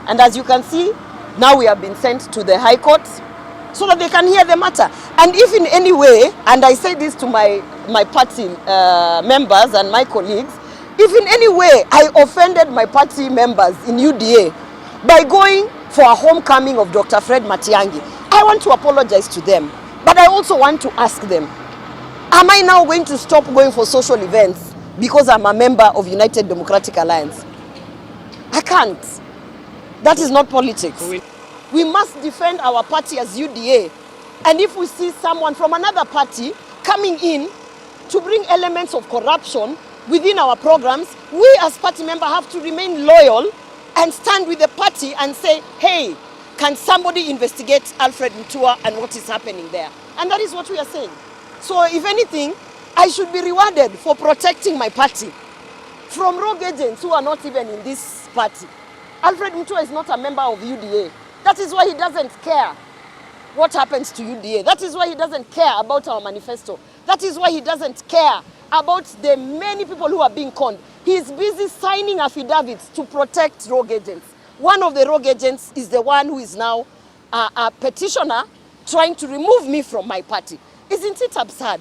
And as you can see, now we have been sent to the High Court so that they can hear the matter. And if in any way, and I say this to my party members and my colleagues, if in any way I offended my party members in UDA by going for a homecoming of Dr. Fred Matiang'i, I want to apologize to them. But I also want to ask them, am I now going to stop going for social events because I'm a member of United Democratic Alliance? I can't. That is not politics. We must defend our party as UDA. And if we see someone from another party coming in to bring elements of corruption within our programs, we as party members have to remain loyal and stand with the party and say, hey, can somebody investigate Alfred Mutua and what is happening there? And that is what we are saying. So if anything, I should be rewarded for protecting my party from rogue agents who are not even in this party. Alfred Mutua is not a member of UDA. That is why he doesn't care what happens to UDA. That is why he doesn't care about our manifesto. That is why he doesn't care about the many people who are being conned. He is busy signing affidavits to protect rogue agents. One of the rogue agents is the one who is now a petitioner trying to remove me from my party. Isn't it absurd?